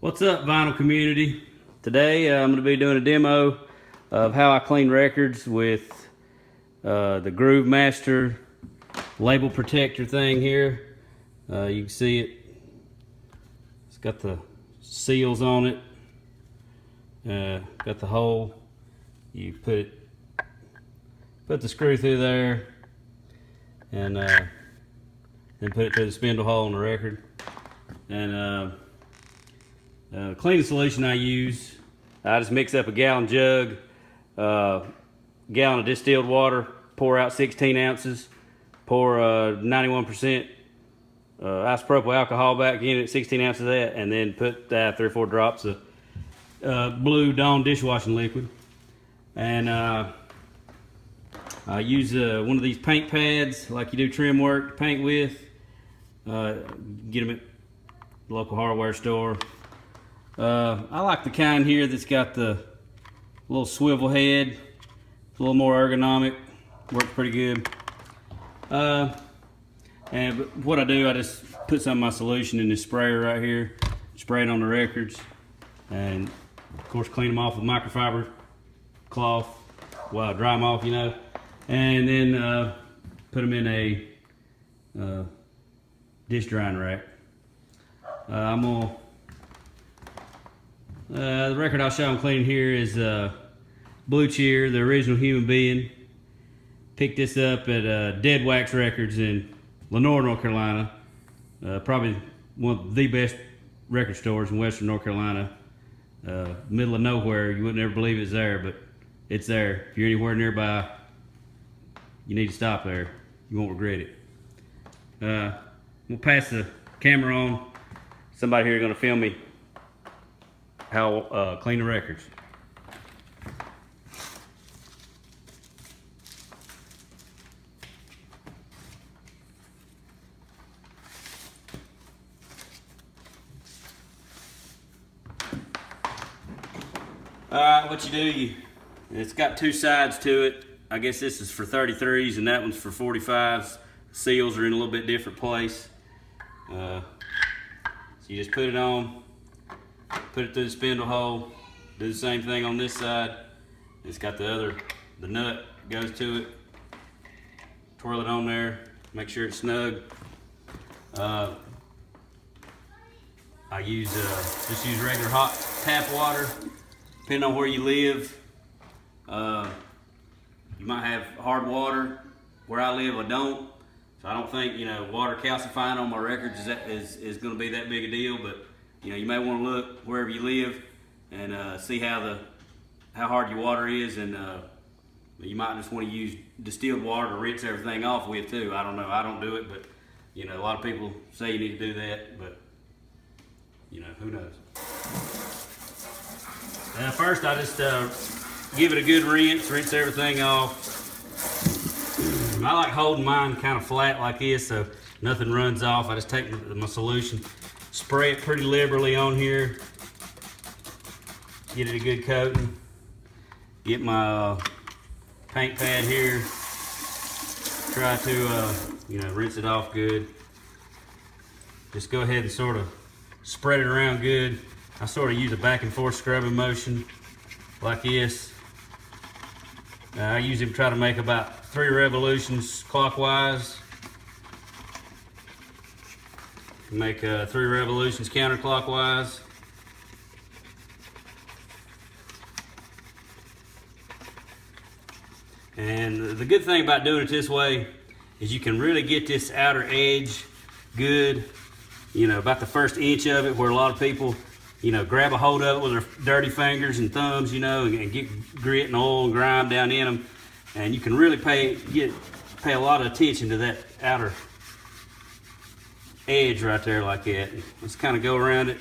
What's up, vinyl community? Today I'm going to be doing a demo of how I clean records with the Groovmaster label protector thing here. You can see it. It's got the seals on it. Got the hole. You put the screw through there, and then put it through the spindle hole on the record. And the cleaning solution I use, I just mix up a gallon jug, gallon of distilled water, pour out 16 ounces, pour 91% isopropyl alcohol back in it, 16 ounces of that, and then put 3 or 4 drops of blue Dawn dishwashing liquid. And I use one of these paint pads like you do trim work to paint with. Get them at the local hardware store. I like the kind here that's got the little swivel head. It's a little more ergonomic. Works pretty good. But what I do, I just put some of my solution in this sprayer right here. Spray it on the records. And of course clean them off with microfiber cloth. Well, dry them off, you know. And then put them in a dish drying rack. The record I'll show I'm cleaning here is Blue Cheer, the original human being. Picked this up at Dead Wax Records in Lenore, North Carolina. Probably one of the best record stores in Western North Carolina. Middle of nowhere, you wouldn't ever believe it's there, but it's there. If you're anywhere nearby, you need to stop there. You won't regret it. We'll pass the camera on. Somebody here is going to film me how clean the records. Alright, what you do, it's got 2 sides to it. I guess this is for 33s and that one's for 45s. The seals are in a little bit different place. So you just put it on, put it through the spindle hole, do the same thing on this side. It's got the nut goes to it. Twirl it on there, make sure it's snug. I just use regular hot tap water. Depending on where you live, you might have hard water. Where I live, I don't. So I don't think, water calcifying on my records is going to be that big a deal. But you may want to look wherever you live and see how hard your water is, and you might just want to use distilled water to rinse everything off with too. I don't know. I don't do it, but a lot of people say you need to do that, but who knows. First, I just give it a good rinse everything off. I like holding mine kind of flat like this so nothing runs off. I just take my solution, spray it pretty liberally on here, get it a good coating, get my paint pad here, try to rinse it off good. Just go ahead and sort of spread it around good. I sort of use a back and forth scrubbing motion like this. I usually try to make about 3 revolutions clockwise. Make 3 revolutions counterclockwise. And the good thing about doing it this way is you can really get this outer edge good, about the first inch of it, where a lot of people grab a hold of it with their dirty fingers and thumbs, and get grit and oil and grime down in them. And you can really pay a lot of attention to that outer edge right there like that. Let's kind of go around it.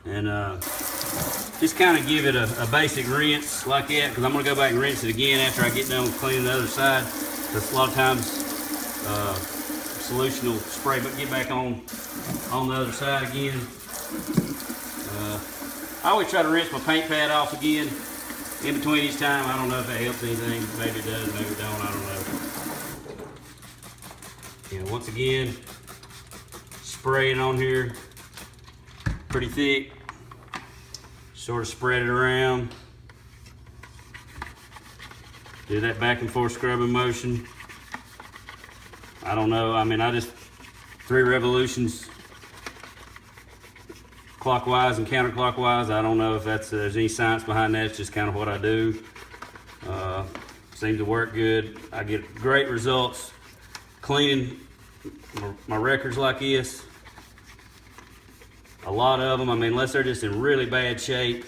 And just kind of give it a basic rinse like that, because I'm going to go back and rinse it again after I get done with cleaning the other side. Because a lot of times solution will spray but get back on the other side again. I always try to rinse my paint pad off again in between each time. I don't know if that helps anything. Maybe it does, maybe it don't, I don't know. Once again, spray it on here pretty thick. Sort of spread it around. Do that back and forth scrubbing motion. I don't know, I mean, I just 3 revolutions clockwise and counterclockwise. I don't know if there's any science behind that. It's just kind of what I do. Seems to work good. I get great results cleaning my records like this. A lot of them, I mean, unless they're just in really bad shape,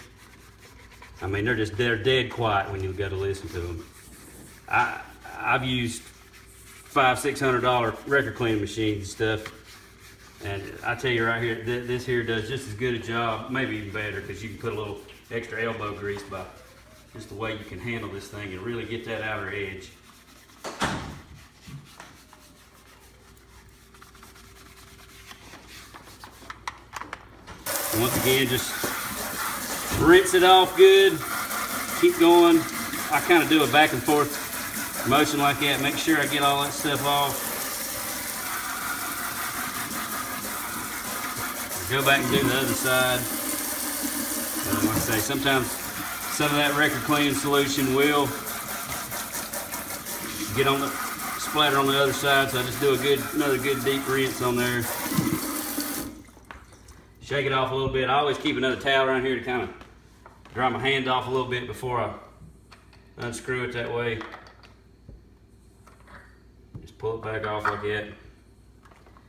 I mean, they're dead quiet when you got to listen to them. I've used $500–600 record cleaning machines and stuff, and I tell you right here, this here does just as good a job, maybe even better, because you can put a little extra elbow grease by just the way you can handle this thing and really get that outer edge. And once again, just rinse it off good, keep going. I kind of do a back and forth motion like that, make sure I get all that stuff off. Go back and do the other side. Like I say, sometimes some of that record cleaning solution will get on the splatter on the other side, so I just do another good deep rinse on there. Shake it off a little bit. I always keep another towel around here to kind of dry my hand off a little bit before I unscrew it that way. Just pull it back off like that.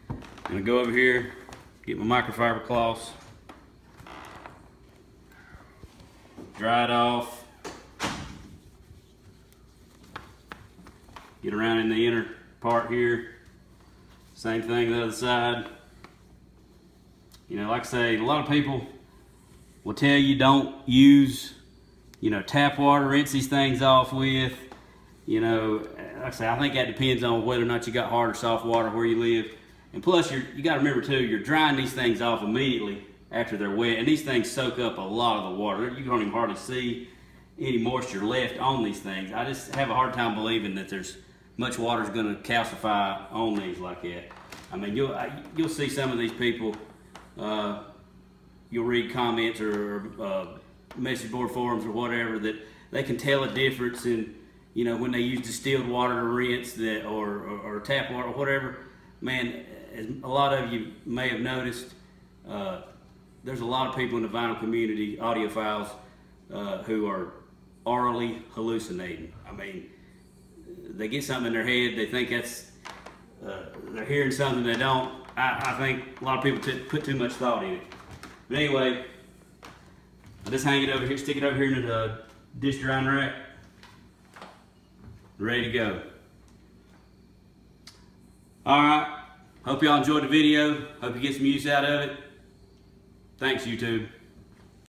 I'm gonna go over here, get my microfiber cloths, dry it off, get around in the inner part here. Same thing the other side. You know, like I say, a lot of people will tell you don't use, you know, tap water, rinse these things off with. You know, like I say, I think that depends on whether or not you got hard or soft water where you live. And plus, you got to remember too, you're drying these things off immediately after they're wet, and these things soak up a lot of the water. You don't even hardly see any moisture left on these things. I just have a hard time believing that there's much water is going to calcify on these like that. I mean, you'll see some of these people. You'll read comments or message board forums or whatever that they can tell a difference in, you know, when they use distilled water to rinse that or tap water or whatever. Man, as a lot of you may have noticed, there's a lot of people in the vinyl community, audiophiles, who are aurally hallucinating. I mean, they get something in their head, they think that's, they're hearing something they don't. I think a lot of people put too much thought in it. But anyway, I just hang it over here, stick it over here in the dish drying rack. Ready to go. Alright, hope y'all enjoyed the video. Hope you get some use out of it. Thanks, YouTube.